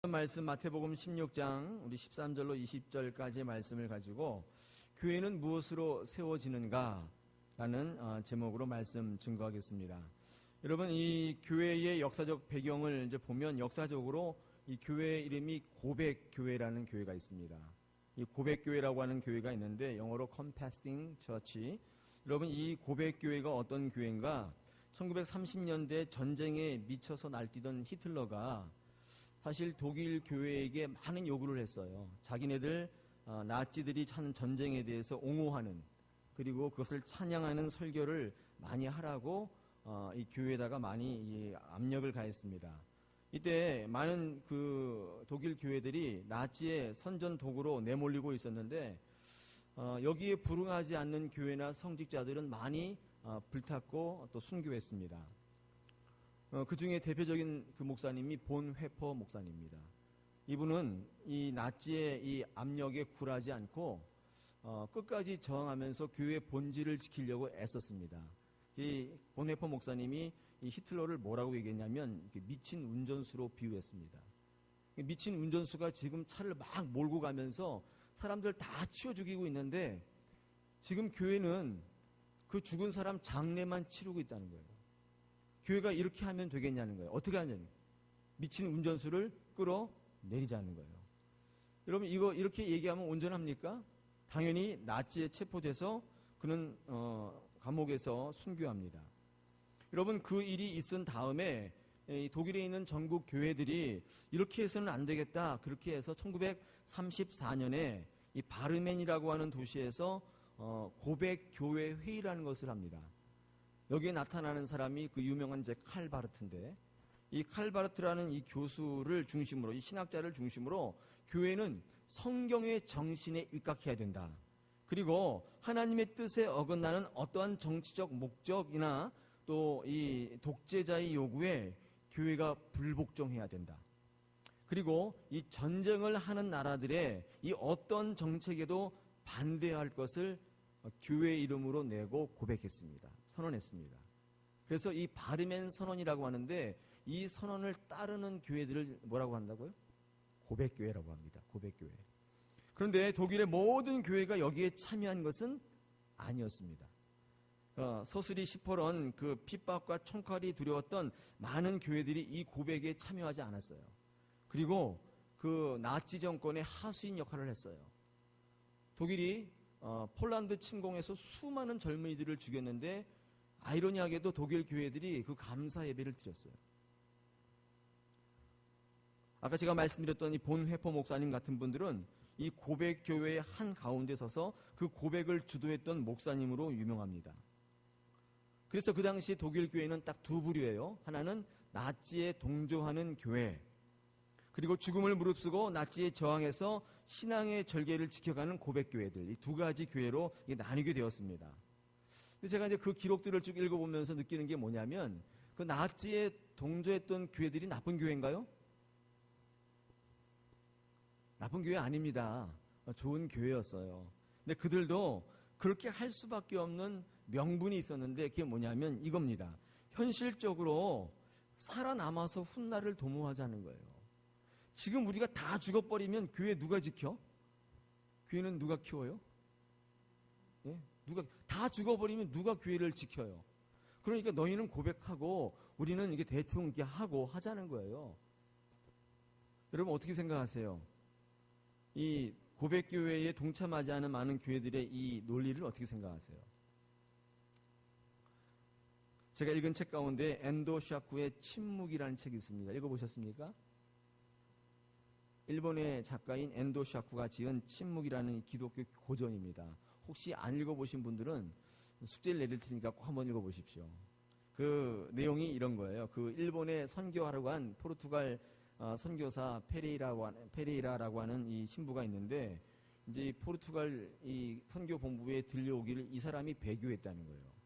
말씀 마태복음 16장 우리 13절로 20절까지의 말씀을 가지고 교회는 무엇으로 세워지는가 라는 제목으로 말씀 증거하겠습니다. 여러분, 이 교회의 역사적 배경을 이제 보면 역사적으로 이 교회 이름이 고백교회라는 교회가 있습니다. 이 고백교회라고 하는 교회가 있는데 영어로 Compassing Church. 여러분, 이 고백교회가 어떤 교회인가? 1930년대 전쟁에 미쳐서 날뛰던 히틀러가 사실 독일 교회에게 많은 요구를 했어요. 자기네들 나치들이 하는 전쟁에 대해서 옹호하는, 그리고 그것을 찬양하는 설교를 많이 하라고 이 교회에다가 많이 압력을 가했습니다. 이때 많은 그 독일 교회들이 나치의 선전 도구로 내몰리고 있었는데 여기에 불응하지 않는 교회나 성직자들은 많이 불탔고 또 순교했습니다. 그 중에 대표적인 그 목사님이 본 회퍼 목사님입니다. 이분은 이 나치의 이 압력에 굴하지 않고 끝까지 저항하면서 교회의 본질을 지키려고 애썼습니다. 이 본 회퍼 목사님이 이 히틀러를 뭐라고 얘기했냐면 미친 운전수로 비유했습니다. 미친 운전수가 지금 차를 막 몰고 가면서 사람들 다 치워 죽이고 있는데 지금 교회는 그 죽은 사람 장례만 치르고 있다는 거예요. 교회가 이렇게 하면 되겠냐는 거예요. 어떻게 하냐는, 미친 운전수를 끌어내리자는 거예요. 여러분, 이거 이렇게 얘기하면 온전합니까? 당연히 나치에 체포돼서 그는 감옥에서 순교합니다. 여러분, 그 일이 있은 다음에 독일에 있는 전국 교회들이 이렇게 해서는 안 되겠다, 그렇게 해서 1934년에 이 바르멘이라고 하는 도시에서 고백교회 회의라는 것을 합니다. 여기에 나타나는 사람이 그 유명한 칼 바르트인데, 이 칼 바르트라는 이 교수를 중심으로, 이 신학자를 중심으로 교회는 성경의 정신에 입각해야 된다. 그리고 하나님의 뜻에 어긋나는 어떠한 정치적 목적이나 또 이 독재자의 요구에 교회가 불복종해야 된다. 그리고 이 전쟁을 하는 나라들의 이 어떤 정책에도 반대해야 할 것을 교회 이름으로 내고 고백했습니다. 선언했습니다. 그래서 이 바르멘 선언이라고 하는데, 이 선언을 따르는 교회들을 뭐라고 한다고요? 고백교회라고 합니다. 고백교회. 그런데 독일의 모든 교회가 여기에 참여한 것은 아니었습니다. 서슬이 시퍼런 그 핍박과 총칼이 두려웠던 많은 교회들이 이 고백에 참여하지 않았어요. 그리고 그 나치 정권의 하수인 역할을 했어요. 독일이 폴란드 침공에서 수많은 젊은이들을 죽였는데 아이러니하게도 독일 교회들이 그 감사 예배를 드렸어요. 아까 제가 말씀드렸던 이 본 회퍼 목사님 같은 분들은 이 고백교회의 한 가운데 서서 그 고백을 주도했던 목사님으로 유명합니다. 그래서 그 당시 독일 교회는 딱 두 부류예요. 하나는 나치에 동조하는 교회, 그리고 죽음을 무릅쓰고 나치에 저항해서 신앙의 절개를 지켜가는 고백교회들, 이 두 가지 교회로 나뉘게 되었습니다. 근데 제가 이제 그 기록들을 쭉 읽어보면서 느끼는 게 뭐냐면, 그 나치에 동조했던 교회들이 나쁜 교회인가요? 나쁜 교회 아닙니다. 좋은 교회였어요. 근데 그들도 그렇게 할 수밖에 없는 명분이 있었는데, 그게 뭐냐면 이겁니다. 현실적으로 살아남아서 훗날을 도모하자는 거예요. 지금 우리가 다 죽어버리면 교회 누가 지켜? 교회는 누가 키워요? 예? 다 죽어버리면 누가 교회를 지켜요? 그러니까 너희는 고백하고 우리는 이게 대충 이렇게 하고 하자는 거예요. 여러분, 어떻게 생각하세요? 이 고백교회에 동참하지 않은 많은 교회들의 이 논리를 어떻게 생각하세요? 제가 읽은 책 가운데 엔도 샤쿠의 침묵이라는 책이 있습니다. 읽어보셨습니까? 일본의 작가인 엔도 샤쿠가 지은 침묵이라는 기독교 고전입니다. 혹시 안 읽어보신 분들은 숙제를 내릴 테니까 꼭 한번 읽어보십시오. 그 내용이 이런 거예요. 그 일본에 선교하러 간 포르투갈 선교사 페레이라라고 하는 이 신부가 있는데, 이제 포르투갈 이 선교 본부에 들려오기를 이 사람이 배교했다는 거예요.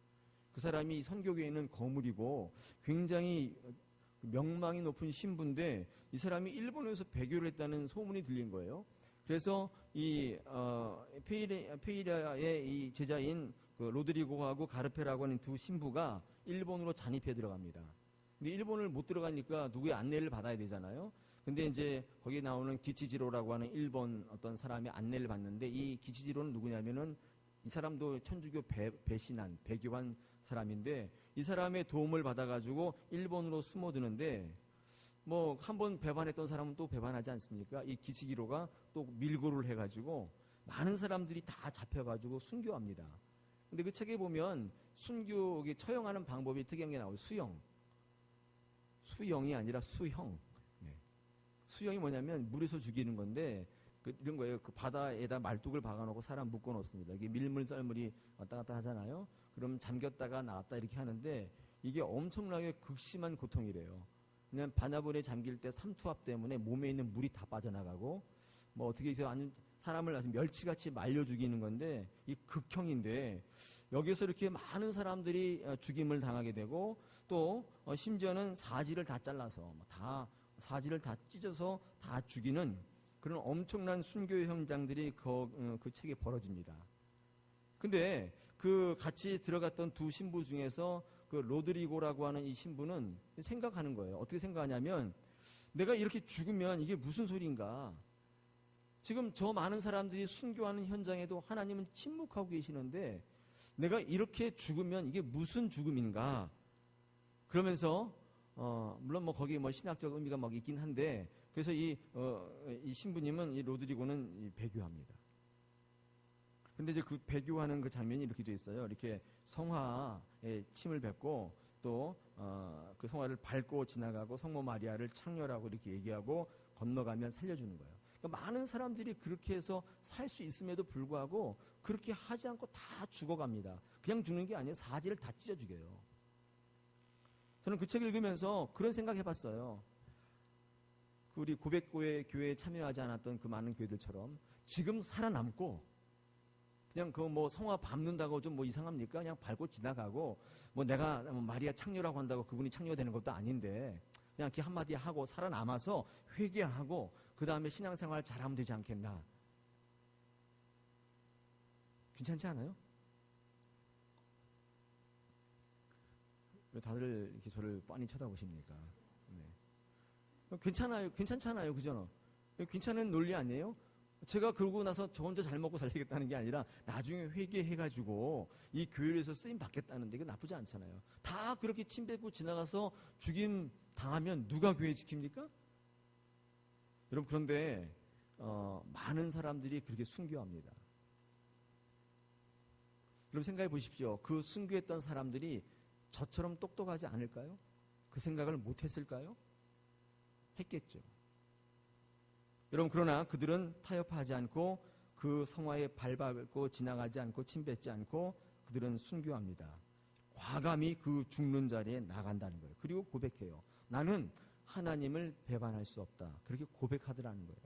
그 사람이 선교교회는 거물이고 굉장히 명망이 높은 신부인데 이 사람이 일본에서 배교를 했다는 소문이 들린 거예요. 그래서 이 페이라의 이 제자인 그 로드리고하고 가르페라고 하는 두 신부가 일본으로 잔입해 들어갑니다. 근데 일본을 못 들어가니까 누구의 안내를 받아야 되잖아요. 근데 이제 거기 나오는 기치지로라고 하는 일본 어떤 사람이 안내를 받는데, 이 기치지로는 누구냐면은 이 사람도 천주교 배신한, 배교한 사람인데, 이 사람의 도움을 받아가지고 일본으로 숨어드는데, 뭐 한 번 배반했던 사람은 또 배반하지 않습니까? 이 기치지로가 또 밀고를 해가지고 많은 사람들이 다 잡혀가지고 순교합니다. 근데 그 책에 보면 순교에 처형하는 방법이 특이한 게 나와요. 수영이 아니라 수형. 네. 수형이 뭐냐면 물에서 죽이는 건데, 이런 거예요. 그 바다에다 말뚝을 박아놓고 사람 묶어놓습니다. 이게 밀물 썰물이 왔다 갔다 하잖아요. 그럼 잠겼다가 나왔다 이렇게 하는데, 이게 엄청나게 극심한 고통이래요. 그냥 바닷물에 잠길 때 삼투압 때문에 몸에 있는 물이 다 빠져나가고, 뭐 어떻게 해서 사람을 아주 멸치같이 말려 죽이는 건데, 이 극형인데, 여기서 이렇게 많은 사람들이 죽임을 당하게 되고, 또 심지어는 사지를 다 잘라서 사지를 다 찢어서 다 죽이는 그런 엄청난 순교 현장들이 그 책에 벌어집니다. 근데 그 같이 들어갔던 두 신부 중에서 그 로드리고라고 하는 이 신부는 생각하는 거예요. 어떻게 생각하냐면, 내가 이렇게 죽으면 이게 무슨 소리인가? 지금 저 많은 사람들이 순교하는 현장에도 하나님은 침묵하고 계시는데, 내가 이렇게 죽으면 이게 무슨 죽음인가? 그러면서 물론 뭐 거기에 뭐 신학적 의미가 막 있긴 한데, 그래서 이 신부님은, 이 로드리고는 이 배교합니다. 근데 이제 그 배교하는 그 장면이 이렇게 돼 있어요. 이렇게 성화에 침을 뱉고, 또 그 성화를 밟고 지나가고 성모 마리아를 창렬하고 이렇게 얘기하고 건너가면 살려주는 거예요. 그러니까 많은 사람들이 그렇게 해서 살 수 있음에도 불구하고 그렇게 하지 않고 다 죽어갑니다. 그냥 죽는 게 아니에요. 사지를 다 찢어 죽여요. 저는 그 책을 읽으면서 그런 생각 해봤어요. 우리 고백교회에 참여하지 않았던 그 많은 교회들처럼 지금 살아남고, 그냥 그 뭐 성화 밟는다고 좀 뭐 이상합니까? 그냥 밟고 지나가고, 뭐 내가 마리아 창녀라고 한다고 그분이 창녀되는 것도 아닌데, 그냥 이렇게 한마디 하고 살아남아서 회개하고 그 다음에 신앙생활 잘하면 되지 않겠나? 괜찮지 않아요? 왜 다들 이렇게 저를 빤히 쳐다보십니까? 네. 괜찮잖아요, 그죠? 괜찮은 논리 아니에요? 제가 그러고 나서 저 혼자 잘 먹고 살리겠다는 게 아니라 나중에 회개해가지고 이 교회에서 쓰임 받겠다는데, 이거 나쁘지 않잖아요. 다 그렇게 침 뱉고 지나가서 죽임 당하면 누가 교회 지킵니까? 여러분, 그런데 많은 사람들이 그렇게 순교합니다. 여러분 생각해 보십시오. 그 순교했던 사람들이 저처럼 똑똑하지 않을까요? 그 생각을 못했을까요? 했겠죠. 여러분, 그러나 그들은 타협하지 않고 그 성화에 밟고 지나가지 않고 침 뱉지 않고 그들은 순교합니다. 과감히 그 죽는 자리에 나간다는 거예요. 그리고 고백해요. 나는 하나님을 배반할 수 없다. 그렇게 고백하더라는 거예요.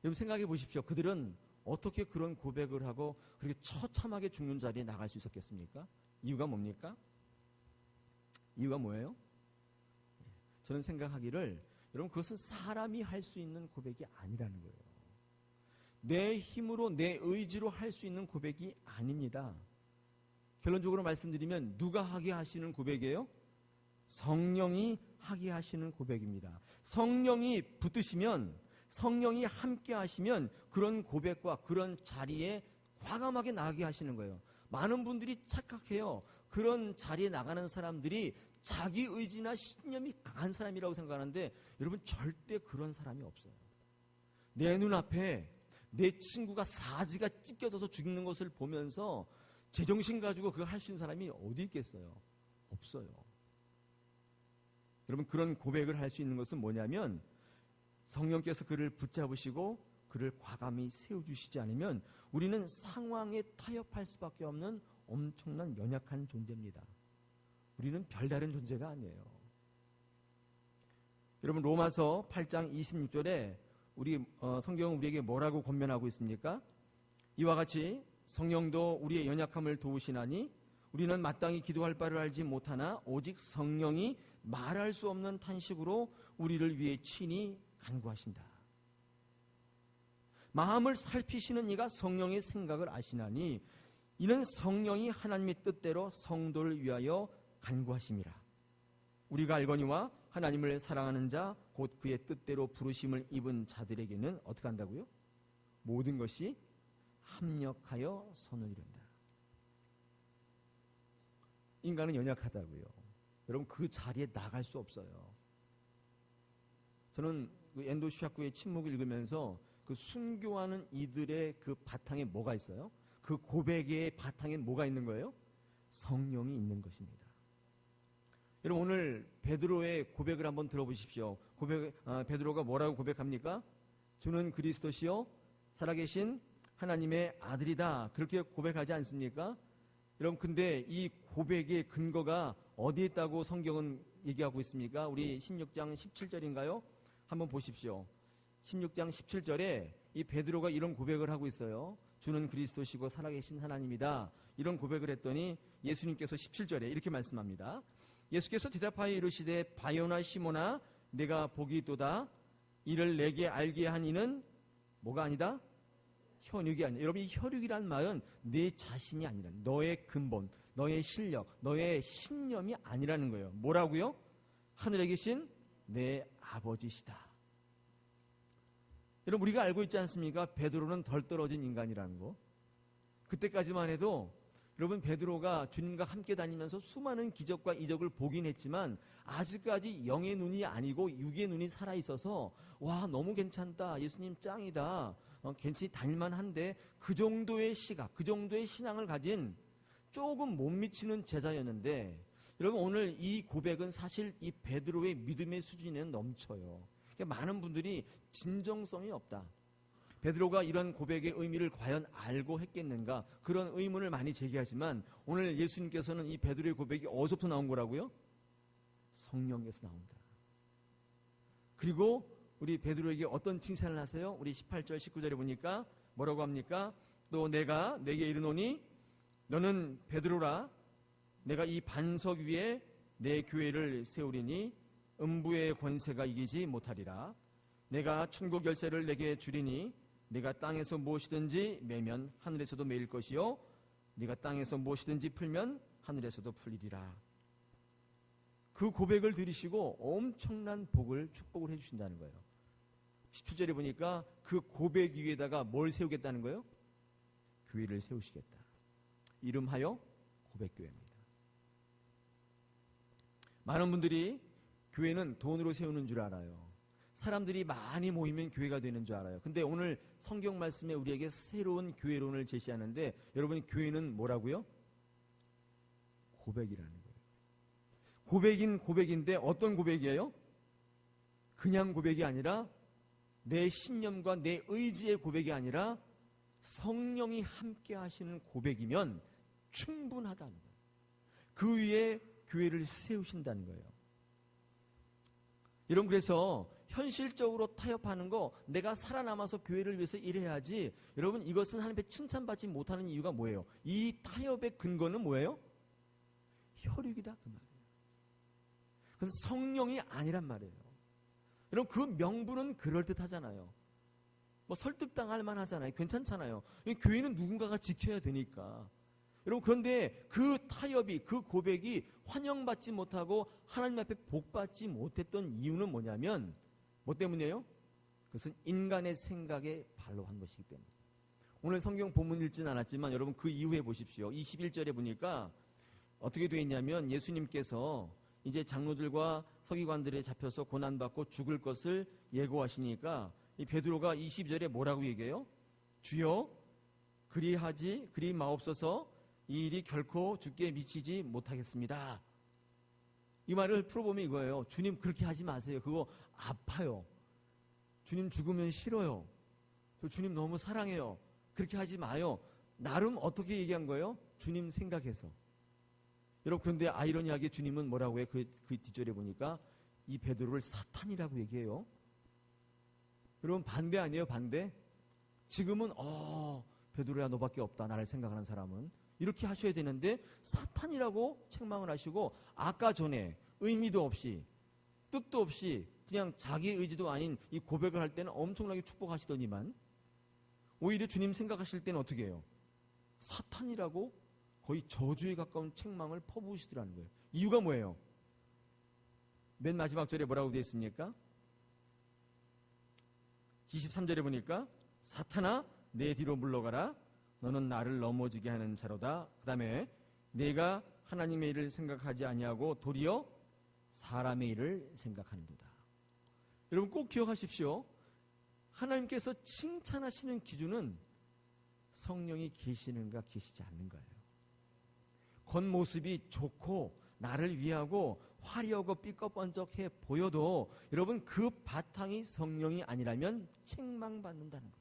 여러분 생각해 보십시오. 그들은 어떻게 그런 고백을 하고 그렇게 처참하게 죽는 자리에 나갈 수 있었겠습니까? 이유가 뭡니까? 이유가 뭐예요? 저는 생각하기를, 여러분, 그것은 사람이 할 수 있는 고백이 아니라는 거예요. 내 힘으로, 내 의지로 할 수 있는 고백이 아닙니다. 결론적으로 말씀드리면 누가 하게 하시는 고백이에요? 성령이 하게 하시는 고백입니다. 성령이 붙으시면, 성령이 함께 하시면 그런 고백과 그런 자리에 과감하게 나가게 하시는 거예요. 많은 분들이 착각해요. 그런 자리에 나가는 사람들이 자기 의지나 신념이 강한 사람이라고 생각하는데, 여러분 절대 그런 사람이 없어요. 내 눈앞에 내 친구가 사지가 찢겨져서 죽는 것을 보면서 제정신 가지고 그걸 할 수 있는 사람이 어디 있겠어요? 없어요. 여러분, 그런 고백을 할 수 있는 것은 뭐냐면, 성령께서 그를 붙잡으시고 그를 과감히 세워주시지 않으면 우리는 상황에 타협할 수밖에 없는 엄청난 연약한 존재입니다. 우리는 별다른 존재가 아니에요. 여러분, 로마서 8장 26절에 성경은 우리에게 뭐라고 권면하고 있습니까? 이와 같이 성령도 우리의 연약함을 도우시나니 우리는 마땅히 기도할 바를 알지 못하나 오직 성령이 말할 수 없는 탄식으로 우리를 위해 친히 간구하신다. 마음을 살피시는 이가 성령의 생각을 아시나니 이는 성령이 하나님의 뜻대로 성도를 위하여 간구하심이라. 우리가 알거니와 하나님을 사랑하는 자, 곧 그의 뜻대로 부르심을 입은 자들에게는 어떻게 한다고요? 모든 것이 합력하여 선을 이룬다. 인간은 연약하다고요. 여러분, 그 자리에 나갈 수 없어요. 저는 그 엔도 슈아쿠의 침묵을 읽으면서 그 순교하는 이들의 그 바탕에 뭐가 있어요? 그 고백의 바탕에 뭐가 있는 거예요? 성령이 있는 것입니다. 여러분, 오늘 베드로의 고백을 한번 들어보십시오. 베드로가 뭐라고 고백합니까? 주는 그리스도시요 살아계신 하나님의 아들이다. 그렇게 고백하지 않습니까? 여러분, 근데 이 고백의 근거가 어디에 있다고 성경은 얘기하고 있습니까? 우리 16장 17절인가요? 한번 보십시오. 16장 17절에 이 베드로가 이런 고백을 하고 있어요. 주는 그리스도시고 살아계신 하나님이다. 이런 고백을 했더니 예수님께서 17절에 이렇게 말씀합니다. 예수께서 대답하여 이르시되 바요나 시몬아 내가 복이 있도다. 이를 내게 알게 한 이는 뭐가 아니다? 혈육이 아니라. 여러분, 이 혈육이란 말은 내 자신이 아니라 너의 근본, 너의 실력, 너의 신념이 아니라는 거예요. 뭐라고요? 하늘에 계신 내 아버지시다. 여러분, 우리가 알고 있지 않습니까? 베드로는 덜 떨어진 인간이라는 거. 그때까지만 해도 여러분, 베드로가 주님과 함께 다니면서 수많은 기적과 이적을 보긴 했지만 아직까지 영의 눈이 아니고 육의 눈이 살아있어서 와, 너무 괜찮다, 예수님 짱이다, 괜찮이 다닐만한데, 그 정도의 시각, 그 정도의 신앙을 가진 조금 못 미치는 제자였는데, 여러분, 오늘 이 고백은 사실 이 베드로의 믿음의 수준에는 넘쳐요. 많은 분들이 진정성이 없다, 베드로가 이런 고백의 의미를 과연 알고 했겠는가, 그런 의문을 많이 제기하지만 오늘 예수님께서는 이 베드로의 고백이 어디서부터 나온 거라고요? 성령에서 나온다. 그리고 우리 베드로에게 어떤 칭찬을 하세요? 우리 18절 19절에 보니까 뭐라고 합니까? 또 내가 내게 이르노니 너는 베드로라. 내가 이 반석 위에 내 교회를 세우리니 음부의 권세가 이기지 못하리라. 내가 천국 열쇠를 내게 주리니 네가 땅에서 무엇이든지 매면 하늘에서도 매일 것이요 네가 땅에서 무엇이든지 풀면 하늘에서도 풀리리라. 그 고백을 들으시고 엄청난 복을, 축복을 해주신다는 거예요. 17절에 보니까 그 고백 위에다가 뭘 세우겠다는 거예요? 교회를 세우시겠다. 이름하여 고백교회입니다. 많은 분들이 교회는 돈으로 세우는 줄 알아요. 사람들이 많이 모이면 교회가 되는 줄 알아요. 근데 오늘 성경 말씀에 우리에게 새로운 교회론을 제시하는데, 여러분, 교회는 뭐라고요? 고백이라는 거예요. 고백인 고백인데 어떤 고백이에요? 그냥 고백이 아니라 내 신념과 내 의지의 고백이 아니라 성령이 함께 하시는 고백이면 충분하다는 거예요. 그 위에 교회를 세우신다는 거예요. 여러분, 그래서 현실적으로 타협하는 거, 내가 살아남아서 교회를 위해서 일해야지, 여러분, 이것은 하나님께 칭찬받지 못하는 이유가 뭐예요? 이 타협의 근거는 뭐예요? 혈육이다, 그 말이에요. 그래서 성령이 아니란 말이에요. 여러분, 그 명분은 그럴듯하잖아요. 뭐 설득당할 만하잖아요. 괜찮잖아요. 교회는 누군가가 지켜야 되니까. 여러분, 그런데 그 타협이, 그 고백이 환영받지 못하고 하나님 앞에 복받지 못했던 이유는 뭐냐면, 뭐 때문이에요? 그것은 인간의 생각에 발로 한 것이기 때문에. 오늘 성경 본문 읽지는 않았지만 여러분, 그 이후에 보십시오. 21절에 보니까 어떻게 되어 있냐면, 예수님께서 이제 장로들과 서기관들에 잡혀서 고난받고 죽을 것을 예고하시니까 이 베드로가 22절에 뭐라고 얘기해요? 주여, 그리 마옵소서. 이 일이 결코 주께 미치지 못하겠습니다. 이 말을 풀어보면 이거예요. 주님, 그렇게 하지 마세요. 그거 아파요. 주님 죽으면 싫어요. 저 주님 너무 사랑해요. 그렇게 하지 마요. 나름 어떻게 얘기한 거예요? 주님 생각해서. 여러분, 그런데 아이러니하게 주님은 뭐라고 해요? 그 뒷절에 보니까 이 베드로를 사탄이라고 얘기해요. 여러분, 반대 아니에요? 반대? 지금은 베드로야, 너밖에 없다, 나를 생각하는 사람은. 이렇게 하셔야 되는데 사탄이라고 책망을 하시고, 아까 전에 의미도 없이 뜻도 없이 그냥 자기 의지도 아닌 이 고백을 할 때는 엄청나게 축복하시더니만, 오히려 주님 생각하실 때는 어떻게 해요? 사탄이라고 거의 저주에 가까운 책망을 퍼부으시더라는 거예요. 이유가 뭐예요? 맨 마지막 절에 뭐라고 되어 있습니까? 23절에 보니까 사탄아 내 뒤로 물러가라 너는 나를 넘어지게 하는 자로다. 그 다음에 내가 하나님의 일을 생각하지 아니하고 도리어 사람의 일을 생각하는도다. 여러분 꼭 기억하십시오. 하나님께서 칭찬하시는 기준은 성령이 계시는가 계시지 않는가예요. 겉모습이 좋고 나를 위하고 화려하고 삐까뻔쩍해 보여도 여러분 그 바탕이 성령이 아니라면 책망받는다는 거예요.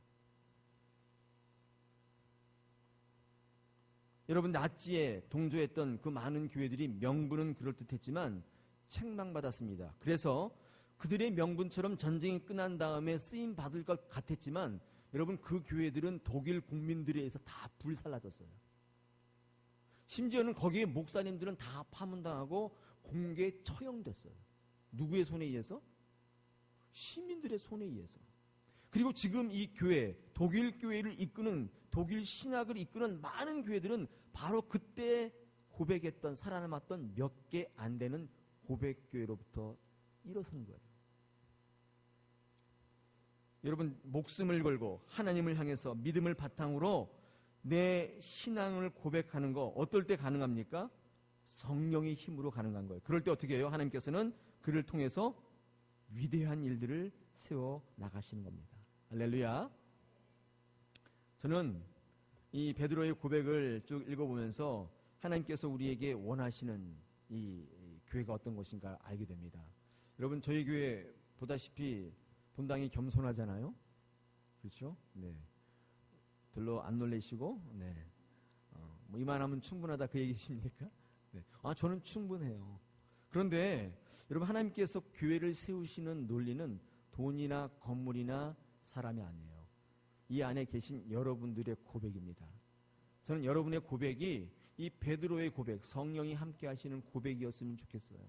여러분 나치에 동조했던 그 많은 교회들이 명분은 그럴듯했지만 책망받았습니다. 그래서 그들의 명분처럼 전쟁이 끝난 다음에 쓰임 받을 것 같았지만 여러분 그 교회들은 독일 국민들에 의해서 다 불살라졌어요. 심지어는 거기에 목사님들은 다 파문당하고 공개 처형됐어요. 누구의 손에 의해서? 시민들의 손에 의해서. 그리고 지금 이 교회, 독일 교회를 이끄는, 독일 신학을 이끄는 많은 교회들은 바로 그때 고백했던, 살아남았던 몇 개 안 되는 고백교회로부터 일어선 거예요. 여러분 목숨을 걸고 하나님을 향해서 믿음을 바탕으로 내 신앙을 고백하는 거 어떨 때 가능합니까? 성령의 힘으로 가능한 거예요. 그럴 때 어떻게 해요? 하나님께서는 그를 통해서 위대한 일들을 세워 나가시는 겁니다. 할렐루야. 저는 이 베드로의 고백을 쭉 읽어보면서 하나님께서 우리에게 원하시는 이 교회가 어떤 것인가 알게 됩니다. 여러분 저희 교회 보다시피 본당이 겸손하잖아요. 그렇죠? 네. 별로 안 놀래시고, 네. 뭐 이만하면 충분하다 그 얘기십니까? 네. 아, 저는 충분해요. 그런데 여러분 하나님께서 교회를 세우시는 논리는 돈이나 건물이나 사람이 아니에요. 이 안에 계신 여러분들의 고백입니다. 저는 여러분의 고백이 이 베드로의 고백, 성령이 함께 하시는 고백이었으면 좋겠어요.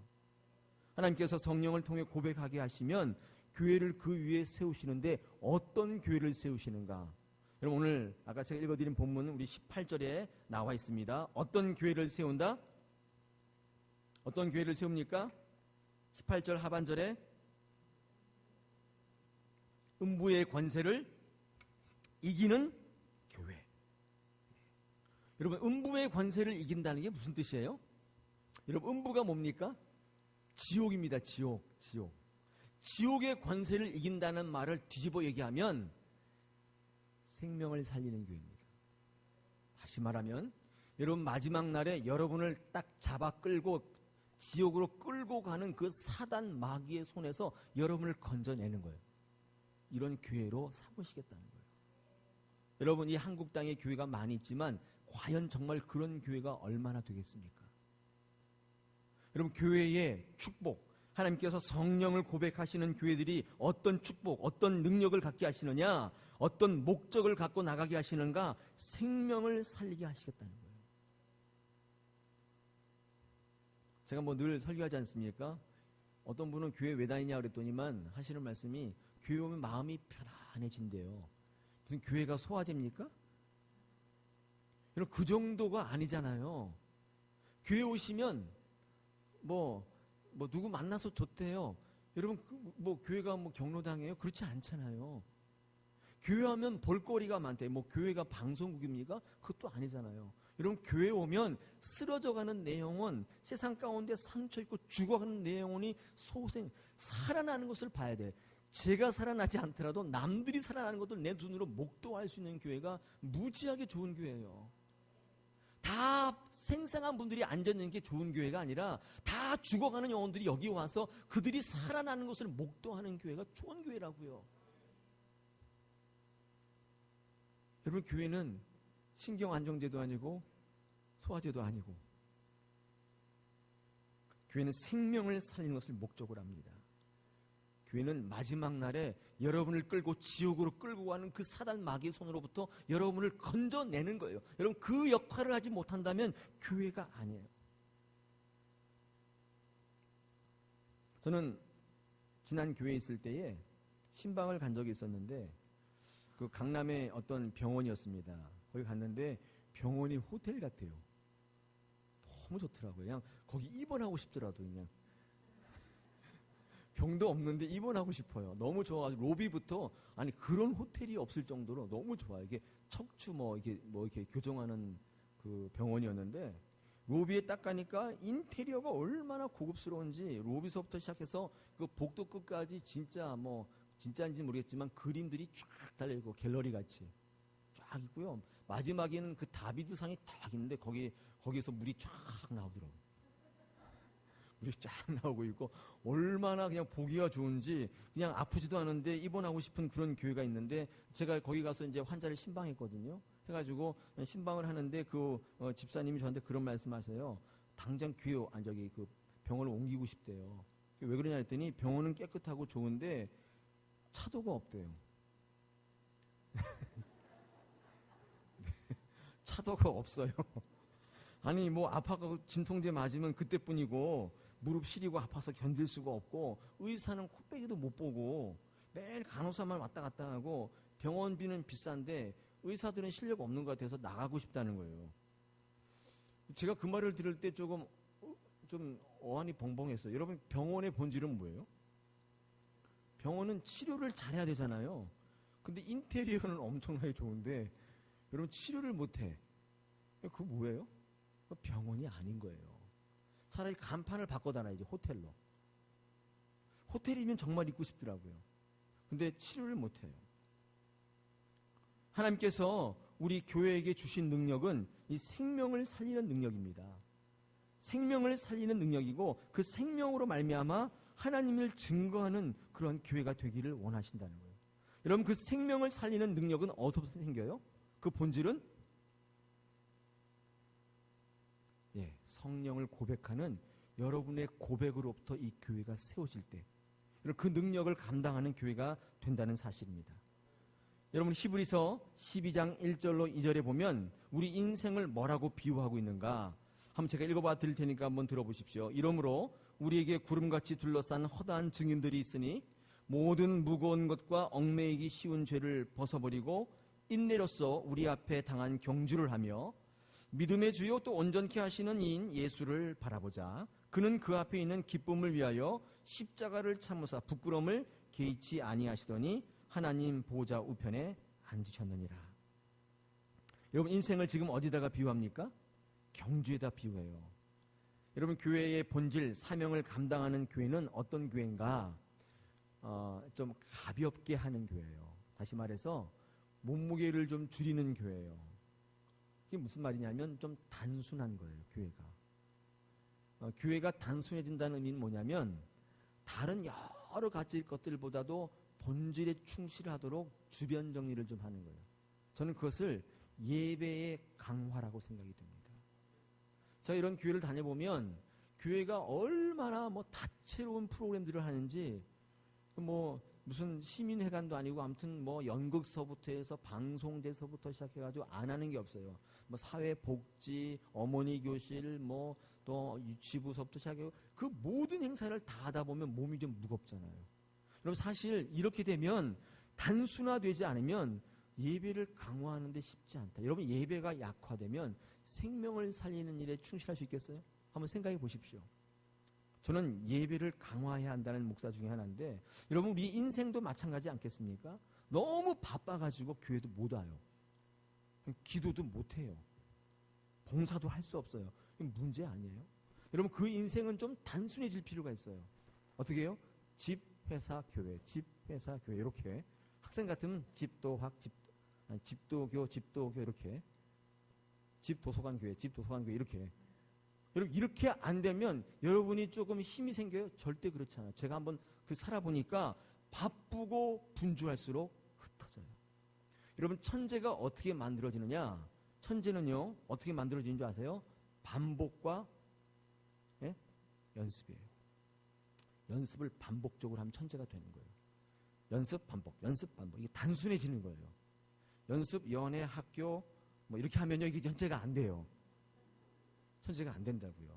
하나님께서 성령을 통해 고백하게 하시면 교회를 그 위에 세우시는데 어떤 교회를 세우시는가? 여러분 오늘 아까 제가 읽어드린 본문은 우리 18절에 나와 있습니다. 어떤 교회를 세운다? 어떤 교회를 세웁니까? 18절 하반절에 음부의 권세를 이기는 교회. 여러분 음부의 권세를 이긴다는 게 무슨 뜻이에요? 여러분 음부가 뭡니까? 지옥입니다. 지옥. 지옥의 권세를 이긴다는 말을 뒤집어 얘기하면 생명을 살리는 교회입니다. 다시 말하면 여러분 마지막 날에 여러분을 딱 잡아 끌고 지옥으로 끌고 가는 그 사단 마귀의 손에서 여러분을 건져내는 거예요. 이런 교회로 삼으시겠다는 거예요. 여러분 이 한국 땅에 교회가 많이 있지만 과연 정말 그런 교회가 얼마나 되겠습니까? 여러분 교회의 축복, 하나님께서 성령을 고백하시는 교회들이 어떤 축복, 어떤 능력을 갖게 하시느냐, 어떤 목적을 갖고 나가게 하시는가? 생명을 살리게 하시겠다는 거예요. 제가 뭐 늘 설교하지 않습니까? 어떤 분은 교회 왜 다니냐 그랬더니만 하시는 말씀이 교회 오면 마음이 편안해진대요. 무슨 교회가 소화제입니까? 여러분 그 정도가 아니잖아요. 교회 오시면 뭐 누구 만나서 좋대요. 여러분 뭐 교회가 뭐 경로당이에요? 그렇지 않잖아요. 교회하면 볼거리가 많대. 뭐 교회가 방송국입니까? 그것도 아니잖아요. 여러분 교회 오면 쓰러져가는 내 영혼, 세상 가운데 상처 입고 죽어가는 내 영혼이 소생, 살아나는 것을 봐야 돼. 제가 살아나지 않더라도 남들이 살아나는 것을 내 눈으로 목도할 수 있는 교회가 무지하게 좋은 교회예요. 다 생생한 분들이 앉아있는 게 좋은 교회가 아니라 다 죽어가는 영혼들이 여기 와서 그들이 살아나는 것을 목도하는 교회가 좋은 교회라고요. 여러분 교회는 신경안정제도 아니고 소화제도 아니고 교회는 생명을 살리는 것을 목적으로 합니다. 교회는 마지막 날에 여러분을 끌고 지옥으로 끌고 가는 그 사단 마귀의 손으로부터 여러분을 건져내는 거예요. 여러분 그 역할을 하지 못한다면 교회가 아니에요. 저는 지난 교회에 있을 때에 신방을 간 적이 있었는데 그 강남의 어떤 병원이었습니다. 거기 갔는데 병원이 호텔 같아요. 너무 좋더라고요. 그냥 거기 입원하고 싶더라도 그냥 병도 없는데 입원하고 싶어요. 너무 좋아가지고 로비부터 아니 그런 호텔이 없을 정도로 너무 좋아요. 이게 척추 이렇게 교정하는 그 병원이었는데 로비에 딱 가니까 인테리어가 얼마나 고급스러운지 로비서부터 시작해서 그 복도 끝까지 진짜인지 모르겠지만 그림들이 쫙 달려있고 갤러리 같이 쫙 있고요. 마지막에는 그 다비드상이 딱 있는데 거기에서 물이 쫙 나오더라고요. 물이 쫙 나오고 있고 얼마나 그냥 보기가 좋은지 그냥 아프지도 않은데 입원하고 싶은 그런 교회가 있는데 제가 거기 가서 이제 환자를 신방했거든요. 해가지고 신방을 하는데 그 집사님이 저한테 그런 말씀하세요. 당장 그 병원을 옮기고 싶대요. 왜 그러냐 했더니 병원은 깨끗하고 좋은데 차도가 없대요. 차도가 없어요. 아니 아파가 진통제 맞으면 그때뿐이고 무릎 시리고 아파서 견딜 수가 없고 의사는 코빼기도 못 보고 매일 간호사만 왔다 갔다 하고 병원비는 비싼데 의사들은 실력 없는 것 같아서 나가고 싶다는 거예요. 제가 그 말을 들을 때 좀 어안이 벙벙했어요. 여러분 병원의 본질은 뭐예요? 병원은 치료를 잘해야 되잖아요. 근데 인테리어는 엄청나게 좋은데 여러분 치료를 못해. 그거 뭐예요? 병원이 아닌 거예요. 차라리 간판을 바꿔달아야지 호텔로. 호텔이면 정말 있고 싶더라고요. 근데 치료를 못해요. 하나님께서 우리 교회에게 주신 능력은 이 생명을 살리는 능력입니다. 생명을 살리는 능력이고 그 생명으로 말미암아 하나님을 증거하는 그런 교회가 되기를 원하신다는 거예요. 여러분 그 생명을 살리는 능력은 어디서부터 생겨요? 그 본질은 성령을 고백하는 여러분의 고백으로부터 이 교회가 세워질 때 그 능력을 감당하는 교회가 된다는 사실입니다. 여러분 히브리서 12장 1절로 2절에 보면 우리 인생을 뭐라고 비유하고 있는가 한번 제가 읽어봐 드릴 테니까 한번 들어보십시오. 이러므로 우리에게 구름같이 둘러싼 허다한 증인들이 있으니 모든 무거운 것과 얽매이기 쉬운 죄를 벗어버리고 인내로써 우리 앞에 당한 경주를 하며 믿음의 주요 또 온전케 하시는 이인 예수를 바라보자. 그는 그 앞에 있는 기쁨을 위하여 십자가를 참으사 부끄러움을 개의치 아니하시더니 하나님 보좌 우편에 앉으셨느니라. 여러분 인생을 지금 어디다가 비유합니까? 경주에다 비유해요. 여러분 교회의 본질 사명을 감당하는 교회는 어떤 교회인가? 좀 가볍게 하는 교회예요. 다시 말해서 몸무게를 좀 줄이는 교회예요. 이게 무슨 말이냐면 좀 단순한 거예요. 교회가 단순해진다는 의미는 뭐냐면 다른 여러 가지 것들보다도 본질에 충실하도록 주변 정리를 좀 하는 거예요. 저는 그것을 예배의 강화라고 생각이 됩니다. 제가 이런 교회를 다녀보면 교회가 얼마나 다채로운 프로그램들을 하는지 무슨 시민회관도 아니고 아무튼 연극서부터 해서 방송제서부터 시작해가지고 안 하는 게 없어요. 사회복지, 어머니 교실, 또 유치부서부터 시작해서 그 모든 행사를 다 하다 보면 몸이 좀 무겁잖아요. 여러분 사실 이렇게 되면 단순화되지 않으면 예배를 강화하는데 쉽지 않다. 여러분 예배가 약화되면 생명을 살리는 일에 충실할 수 있겠어요? 한번 생각해 보십시오. 저는 예배를 강화해야 한다는 목사 중에 하나인데 여러분 우리 인생도 마찬가지 않겠습니까? 너무 바빠가지고 교회도 못 와요. 기도도 못해요. 봉사도 할 수 없어요. 이건 문제 아니에요? 여러분 그 인생은 좀 단순해질 필요가 있어요. 어떻게 해요? 집, 회사, 교회, 집, 회사, 교회 이렇게 학생 같으면 집도학, 집도교, 집도교 이렇게 집 도서관 교회, 집 도서관 교회 이렇게 여러분 이렇게 안 되면 여러분이 조금 힘이 생겨요? 절대 그렇지 않아요. 제가 한번 살아보니까 바쁘고 분주할수록 흩어져요. 여러분 천재가 어떻게 만들어지느냐? 천재는요 어떻게 만들어지는 줄 아세요? 반복과 연습이에요. 연습을 반복적으로 하면 천재가 되는 거예요. 연습 반복, 연습 반복. 이게 단순해지는 거예요. 연습, 연애, 학교 이렇게 하면요 이게 천재가 안 돼요. 천재가 안 된다고요.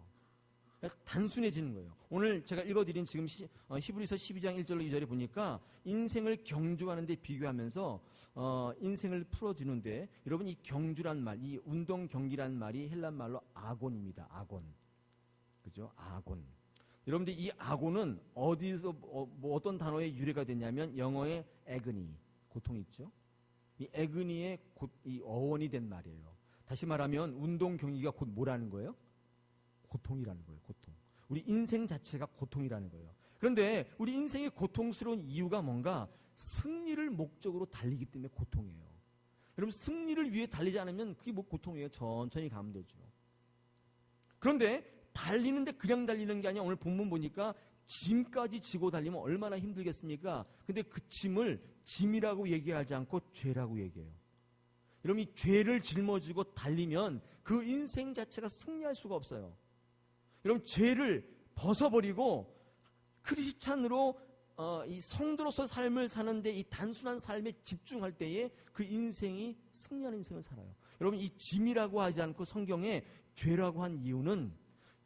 단순해지는 거예요. 오늘 제가 읽어드린 지금 히브리서 12장 1절로 2절에 보니까 인생을 경주하는 데 비교하면서 인생을 풀어주는데 여러분 이 경주란 말, 이 운동 경기란 말이 헬란 말로 아곤입니다. 아곤. 그죠? 아곤. 여러분들 이 아고는 어디서 어떤 단어의 유래가 됐냐면 영어의 agony, 고통이 있죠. 이 agony의 이 어원이 된 말이에요. 다시 말하면 운동 경기가 곧 뭐라는 거예요? 고통이라는 거예요. 고통. 우리 인생 자체가 고통이라는 거예요. 그런데 우리 인생이 고통스러운 이유가 뭔가? 승리를 목적으로 달리기 때문에 고통이에요. 여러분 승리를 위해 달리지 않으면 그게 뭐 고통이에요. 천천히 가면 되죠. 그런데 달리는데 그냥 달리는 게 아니라 오늘 본문 보니까 짐까지 지고 달리면 얼마나 힘들겠습니까? 근데 그 짐을 짐이라고 얘기하지 않고 죄라고 얘기해요. 여러분 이 죄를 짊어지고 달리면 그 인생 자체가 승리할 수가 없어요. 여러분 죄를 벗어버리고 크리스찬으로 이 성도로서 삶을 사는데 이 단순한 삶에 집중할 때에 그 인생이 승리하는 인생을 살아요. 여러분 이 짐이라고 하지 않고 성경에 죄라고 한 이유는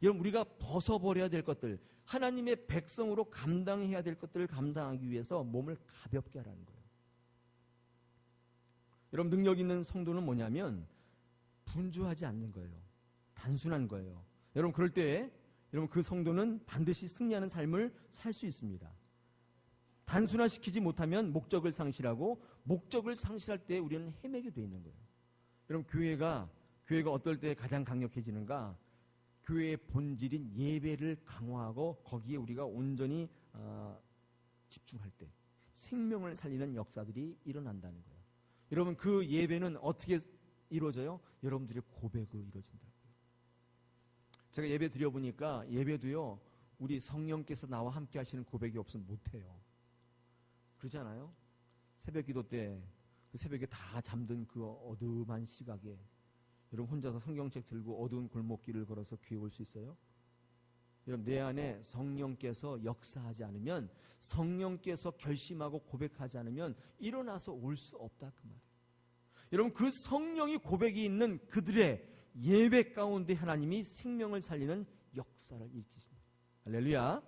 여러분 우리가 벗어버려야 될 것들, 하나님의 백성으로 감당해야 될 것들을 감당하기 위해서 몸을 가볍게 하라는 거예요. 여러분 능력 있는 성도는 뭐냐면 분주하지 않는 거예요. 단순한 거예요. 여러분 그럴 때 여러분 그 성도는 반드시 승리하는 삶을 살 수 있습니다. 단순화시키지 못하면 목적을 상실하고 목적을 상실할 때 우리는 헤매게 돼 있는 거예요. 여러분 교회가 어떨 때 가장 강력해지는가? 교회의 본질인 예배를 강화하고 거기에 우리가 온전히 집중할 때 생명을 살리는 역사들이 일어난다는 거예요. 여러분 그 예배는 어떻게 이루어져요? 여러분들의 고백으로 이루어진다고요. 제가 예배 드려보니까 예배도요 우리 성령께서 나와 함께 하시는 고백이 없으면 못해요. 그렇지 않아요? 새벽기도 때 그 새벽에 다 잠든 그 어두운 시각에 여러분 혼자서 성경책 들고 어두운 골목길을 걸어서 교회 올 수 있어요? 여러분 내 안에 성령께서 역사하지 않으면, 성령께서 결심하고 고백하지 않으면 일어나서 올 수 없다 그 말이에요. 여러분 그 성령이 고백이 있는 그들의 예배 가운데 하나님이 생명을 살리는 역사를 일으키신다. 할렐루야.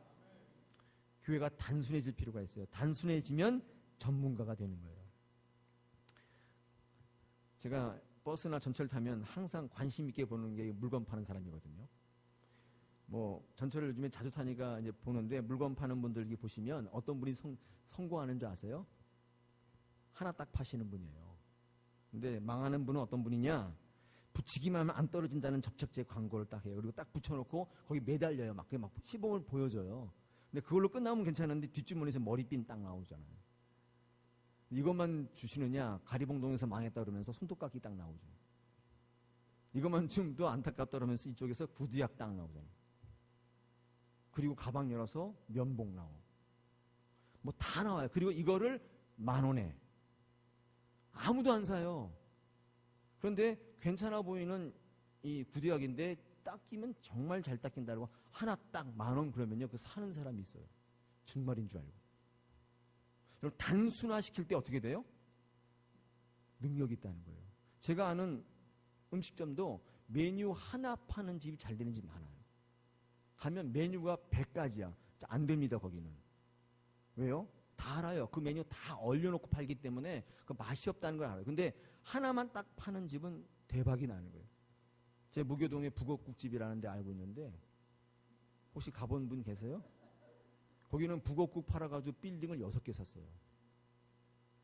교회가 단순해질 필요가 있어요. 단순해지면 전문가가 되는 거예요. 제가 버스나 전철 타면 항상 관심 있게 보는 게 물건 파는 사람이거든요. 뭐 전철을 요즘에 자주 타니까 이제 보는데 물건 파는 분들 이렇게 보시면 어떤 분이 성공하는 줄 아세요? 하나 딱 파시는 분이에요. 근데 망하는 분은 어떤 분이냐? 붙이기만 하면 안 떨어진다는 접착제 광고를 딱 해요. 그리고 딱 붙여놓고 거기 매달려요. 막 시범을 보여줘요. 근데 그걸로 끝나면 괜찮은데 뒷주머니에서 머리핀 딱 나오잖아요. 이것만 주시느냐? 가리봉동에서 망했다 그러면서 손톱깎이 딱 나오죠. 이것만 좀 더 안타깝다 그러면서 이쪽에서 구두약 딱 나오잖아요. 그리고 가방 열어서 면봉 나오고 뭐 다 나와요. 그리고 이거를 10,000원에 아무도 안 사요. 그런데 괜찮아 보이는 이 구두약인데 닦이면 정말 잘 닦인다고 하나 딱 10,000원 그러면요 그 사는 사람이 있어요. 정말인 줄 알고. 여러분 단순화시킬 때 어떻게 돼요? 능력이 있다는 거예요. 제가 아는 음식점도 메뉴 하나 파는 집이 잘 되는 집 많아요. 가면 메뉴가 100가지야. 안 됩니다 거기는. 왜요? 다 알아요. 그 메뉴 다 얼려놓고 팔기 때문에 그 맛이 없다는 걸 알아요. 근데 하나만 딱 파는 집은 대박이 나는 거예요. 제 무교동에 북엇국집이라는 데 알고 있는데 혹시 가본 분 계세요? 거기는 북엇국 팔아가지고 빌딩을 6개 샀어요.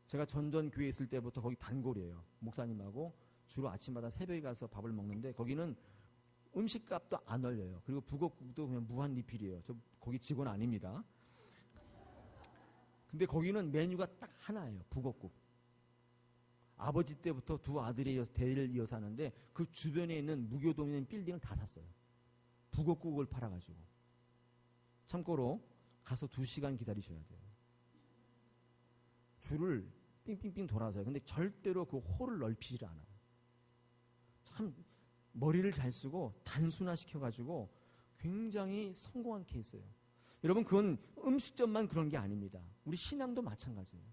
제가 전전 교회 있을 때부터 거기 단골이에요. 목사님하고 주로 아침마다 새벽에 가서 밥을 먹는데 거기는 음식값도 안 얼려요. 그리고 북엇국도 그냥 무한 리필이에요. 저 거기 직원 아닙니다. 근데 거기는 메뉴가 딱 하나예요. 북엇국. 아버지 때부터 두 아들이 대를 이어서 하는데 그 주변에 있는 무교동에 있는 빌딩을 다 샀어요. 북엇국을 팔아가지고. 참고로 가서 2시간 기다리셔야 돼요. 줄을 삥삥삥 돌아서요. 근데 절대로 그 홀을 넓히질 않아요. 참 머리를 잘 쓰고 단순화시켜가지고 굉장히 성공한 케이스예요. 여러분 그건 음식점만 그런 게 아닙니다. 우리 신앙도 마찬가지예요.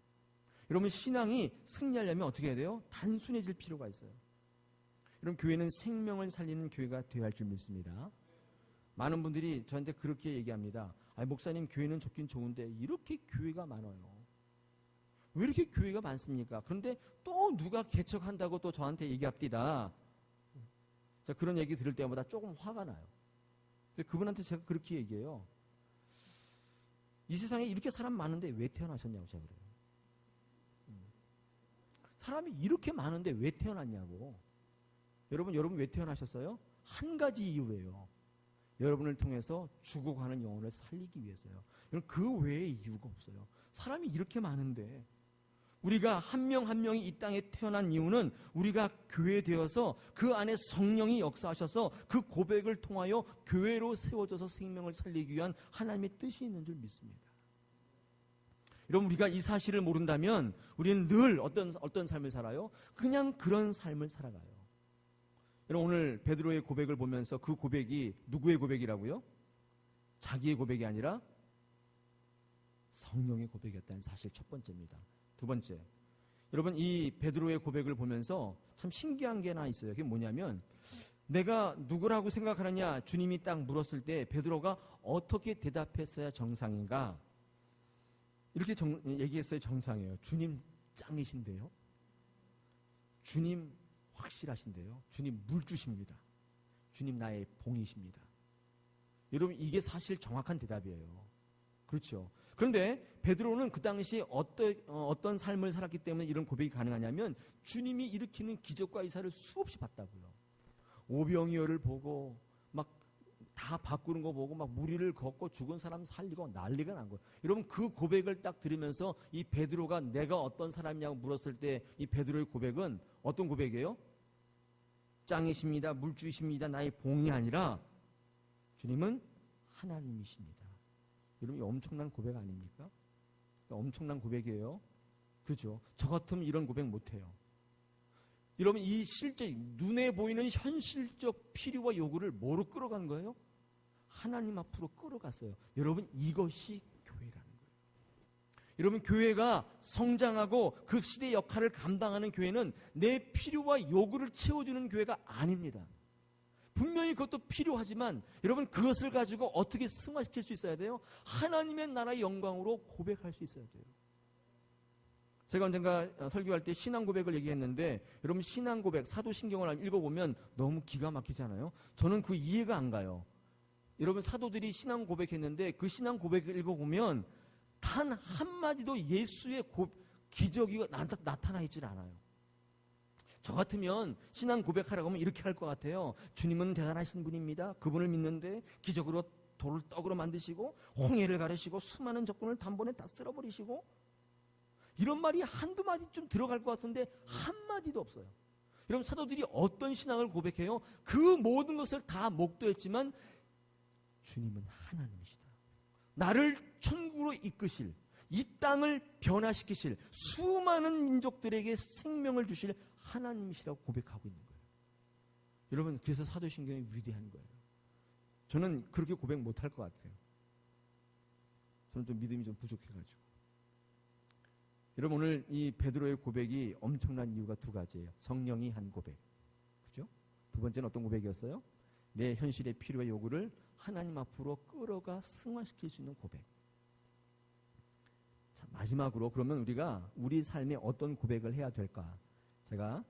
여러분 신앙이 승리하려면 어떻게 해야 돼요? 단순해질 필요가 있어요. 여러분 교회는 생명을 살리는 교회가 되어야 할 줄 믿습니다. 많은 분들이 저한테 그렇게 얘기합니다. 목사님 교회는 좋긴 좋은데 이렇게 교회가 많아요. 왜 이렇게 교회가 많습니까? 그런데 또 누가 개척한다고 또 저한테 얘기합디다. 자, 그런 얘기 들을 때마다 조금 화가 나요. 근데 그분한테 제가 그렇게 얘기해요. 이 세상에 이렇게 사람 많은데 왜 태어나셨냐고 제가 그래요. 사람이 이렇게 많은데 왜 태어났냐고. 여러분 왜 태어나셨어요? 한 가지 이유예요. 여러분을 통해서 죽어가는 영혼을 살리기 위해서요. 여러분 그 외에 이유가 없어요. 사람이 이렇게 많은데 우리가 한 명 한 명이 이 땅에 태어난 이유는 우리가 교회되어서 그 안에 성령이 역사하셔서 그 고백을 통하여 교회로 세워져서 생명을 살리기 위한 하나님의 뜻이 있는 줄 믿습니다. 여러분 우리가 이 사실을 모른다면 우리는 늘 어떤 삶을 살아요? 그냥 그런 삶을 살아가요. 여러분 오늘 베드로의 고백을 보면서 그 고백이 누구의 고백이라고요? 자기의 고백이 아니라 성령의 고백이었다는 사실 첫 번째입니다. 두 번째, 여러분 이 베드로의 고백을 보면서 참 신기한 게 하나 있어요. 그게 뭐냐면 내가 누구라고 생각하느냐 주님이 딱 물었을 때 베드로가 어떻게 대답했어야 정상인가? 이렇게 얘기했어요. 정상이에요. 주님 짱이신데요. 주님 확실하신데요. 주님 물주십니다. 주님 나의 봉이십니다. 여러분 이게 사실 정확한 대답이에요. 그렇죠. 그런데 베드로는 그 당시 어떤 삶을 살았기 때문에 이런 고백이 가능하냐면 주님이 일으키는 기적과 이사를 수없이 봤다고요. 오병이어를 보고 막 다 바꾸는 거 보고 막 무리를 걷고 죽은 사람 살리고 난리가 난 거예요. 여러분 그 고백을 딱 들으면서 이 베드로가 내가 어떤 사람이냐고 물었을 때 이 베드로의 고백은 어떤 고백이에요? 짱이십니다. 물주이십니다. 나의 봉이 아니라 주님은 하나님이십니다. 여러분 이 엄청난 고백 아닙니까? 엄청난 고백이에요. 그렇죠. 저 같으면 이런 고백 못해요. 여러분 이 실제 눈에 보이는 현실적 필요와 요구를 뭐로 끌어간 거예요? 하나님 앞으로 끌어갔어요. 여러분 이것이 교회라는 거예요. 여러분 교회가 성장하고 그 시대의 역할을 감당하는 교회는 내 필요와 요구를 채워주는 교회가 아닙니다. 분명히 그것도 필요하지만 여러분 그것을 가지고 어떻게 승화시킬 수 있어야 돼요? 하나님의 나라의 영광으로 고백할 수 있어야 돼요. 제가 언젠가 설교할 때 신앙 고백을 얘기했는데 여러분 신앙 고백 사도신경을 읽어보면 너무 기가 막히잖아요. 저는 그 이해가 안 가요. 여러분 사도들이 신앙 고백했는데 그 신앙 고백을 읽어보면 단 한마디도 예수의 기적이 나타나 있질 않아요. 저 같으면 신앙 고백하라고 하면 이렇게 할 것 같아요. 주님은 대단하신 분입니다. 그분을 믿는데 기적으로 돌을 떡으로 만드시고 홍해를 가르시고 수많은 적군을 단번에 다 쓸어버리시고 이런 말이 한두 마디쯤 들어갈 것 같은데 한마디도 없어요. 여러분 사도들이 어떤 신앙을 고백해요? 그 모든 것을 다 목도했지만 주님은 하나님이시다. 나를 천국으로 이끄실, 이 땅을 변화시키실, 수많은 민족들에게 생명을 주실 하나님이시라고 고백하고 있는 거예요. 여러분 그래서 사도신경이 위대한 거예요. 저는 그렇게 고백 못할 것 같아요. 저는 좀 믿음이 좀 부족해가지고. 여러분 오늘 이 베드로의 고백이 엄청난 이유가 두 가지예요. 성령이 한 고백, 그죠? 두 번째는 어떤 고백이었어요? 내 현실의 필요와 요구를 하나님 앞으로 끌어가 승화시킬 수 있는 고백. 자, 마지막으로 그러면 우리가 우리 삶에 어떤 고백을 해야 될까? 제가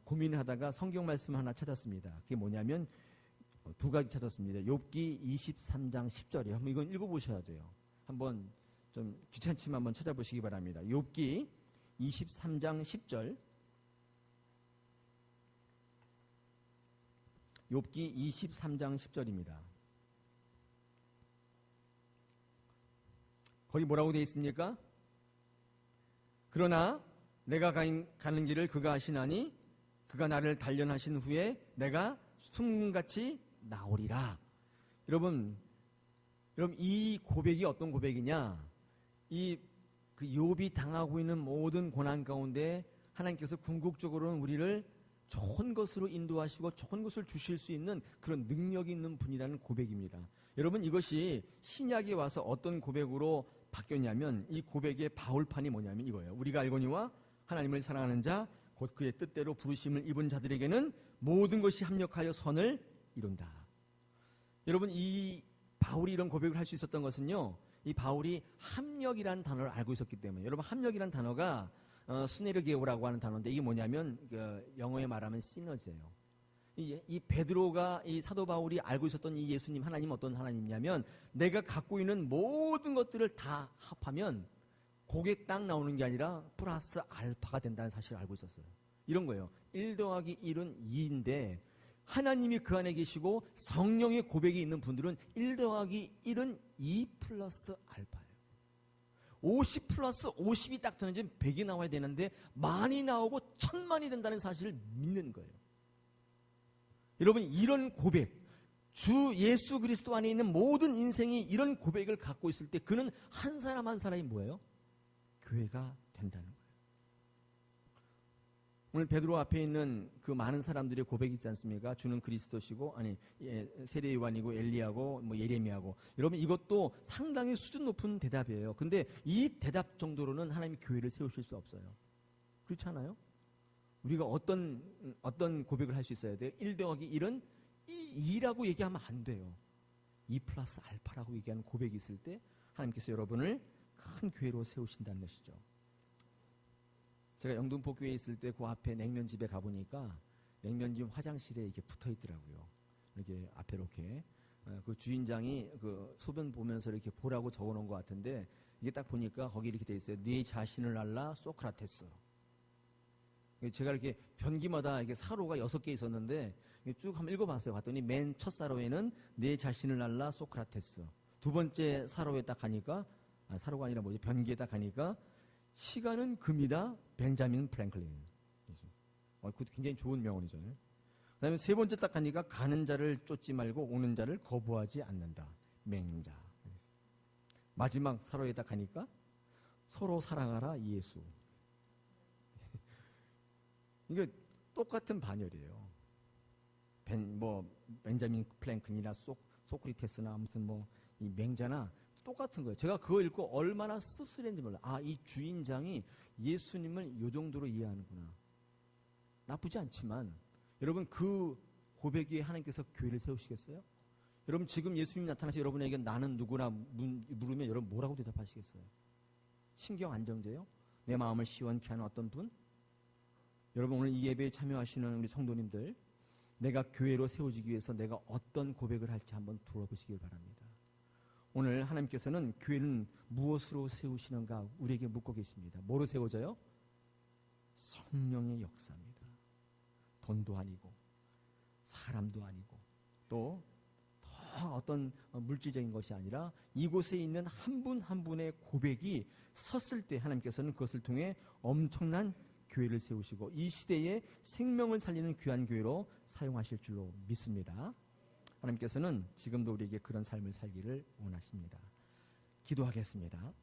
고민하다가 성경 말씀 하나 찾았습니다. 그게 뭐냐면 두 가지 찾았습니다. 욥기 23장 10절이에요. 한번 이건 읽어보셔야 돼요. 한번 좀 귀찮지만 한번 찾아보시기 바랍니다. 욥기 23장 10절. 욥기 23장 10절입니다. 거기 뭐라고 되어 있습니까? 그러나 내가 가는 길을 그가 아시나니 그가 나를 단련하신 후에 내가 숨같이 나오리라. 여러분 이 고백이 어떤 고백이냐? 그 욥이 당하고 있는 모든 고난 가운데 하나님께서 궁극적으로는 우리를 좋은 것으로 인도하시고 좋은 것을 주실 수 있는 그런 능력이 있는 분이라는 고백입니다. 여러분 이것이 신약에 와서 어떤 고백으로 바뀌었냐면 이 고백의 바울판이 뭐냐면 이거예요. 우리가 알거니와 하나님을 사랑하는 자 곧 그의 뜻대로 부르심을 입은 자들에게는 모든 것이 합력하여 선을 이룬다. 여러분 이 바울이 이런 고백을 할 수 있었던 것은요. 이 바울이 합력이라는 단어를 알고 있었기 때문에. 여러분 합력이라는 단어가 스네르게오라고 하는 단어인데 이게 뭐냐면 영어에 말하면 시너지예요. 이 베드로가 이 사도 바울이 알고 있었던 이 예수님 하나님 어떤 하나님이냐면 내가 갖고 있는 모든 것들을 다 합하면 고개 딱 나오는 게 아니라 플러스 알파가 된다는 사실을 알고 있었어요. 이런 거예요. 1 더하기 1은 2인데 하나님이 그 안에 계시고 성령의 고백이 있는 분들은 1 더하기 1은 2 플러스 알파예요. 50 플러스 50이 딱 되는지 100이 나와야 되는데 만이 나오고 1000만이 된다는 사실을 믿는 거예요. 여러분 이런 고백, 주 예수 그리스도 안에 있는 모든 인생이 이런 고백을 갖고 있을 때 그는 한 사람 한 사람이 뭐예요? 교회가 된다는 거예요. 오늘 베드로 앞에 있는 그 많은 사람들의 고백이 있지 않습니까? 주는 그리스도시고, 세례 요한이고, 엘리야고, 예레미야고. 여러분 이것도 상당히 수준 높은 대답이에요. 근데 이 대답 정도로는 하나님이 교회를 세우실 수 없어요. 그렇지 않아요? 우리가 어떤 고백을 할 수 있어야 돼요? 1 더하기 1은 2라고 얘기하면 안 돼요. 2 플러스 알파라고 얘기하는 고백이 있을 때 하나님께서 여러분을 큰 교회로 세우신다는 것이죠. 제가 영등포 교회에 있을 때 그 앞에 냉면집에 가보니까 냉면집 화장실에 이렇게 붙어 있더라고요. 이렇게 앞에 이렇게 그 주인장이 그 소변 보면서 이렇게 보라고 적어놓은 것 같은데 이게 딱 보니까 거기 이렇게 돼 있어요. 네 자신을 알라 소크라테스. 제가 이렇게 변기마다 이렇게 사로가 6개 있었는데 쭉 한번 읽어봤어요. 봤더니 맨 첫 사로에는 내 자신을 알라 소크라테스. 두 번째 사로에 딱 가니까 사로가 아니라 뭐지? 변기에 딱 가니까 시간은 금이다. 벤자민 프랭클린. 그것도 굉장히 좋은 명언이죠. 그 다음에 세 번째 딱 가니까 가는 자를 쫓지 말고 오는 자를 거부하지 않는다. 맹자. 마지막 사로에 딱 가니까 서로 사랑하라 예수. 이게 똑같은 반열이에요. 벤자민 프랭클린이나 소크리테스나 아무튼 이 맹자나 똑같은 거예요. 제가 그거 읽고 얼마나 씁쓸했는지 몰라요. 이 주인장이 예수님을 이 정도로 이해하는구나. 나쁘지 않지만 여러분 그 고백 위에 하나님께서 교회를 세우시겠어요? 여러분 지금 예수님이 나타나서 여러분에게 나는 누구나 물으면 여러분 뭐라고 대답하시겠어요? 신경 안정제요? 내 마음을 시원케 하는 어떤 분? 여러분 오늘 이 예배에 참여하시는 우리 성도님들, 내가 교회로 세워지기 위해서 내가 어떤 고백을 할지 한번 돌아보시길 바랍니다. 오늘 하나님께서는 교회는 무엇으로 세우시는가 우리에게 묻고 계십니다. 뭐로 세워져요? 성령의 역사입니다. 돈도 아니고 사람도 아니고 또 어떤 물질적인 것이 아니라 이곳에 있는 한 분 한 분의 고백이 섰을 때 하나님께서는 그것을 통해 엄청난 교회를 세우시고 이 시대에 생명을 살리는 귀한 교회로 사용하실 줄로 믿습니다. 하나님께서는 지금도 우리에게 그런 삶을 살기를 원하십니다. 기도하겠습니다.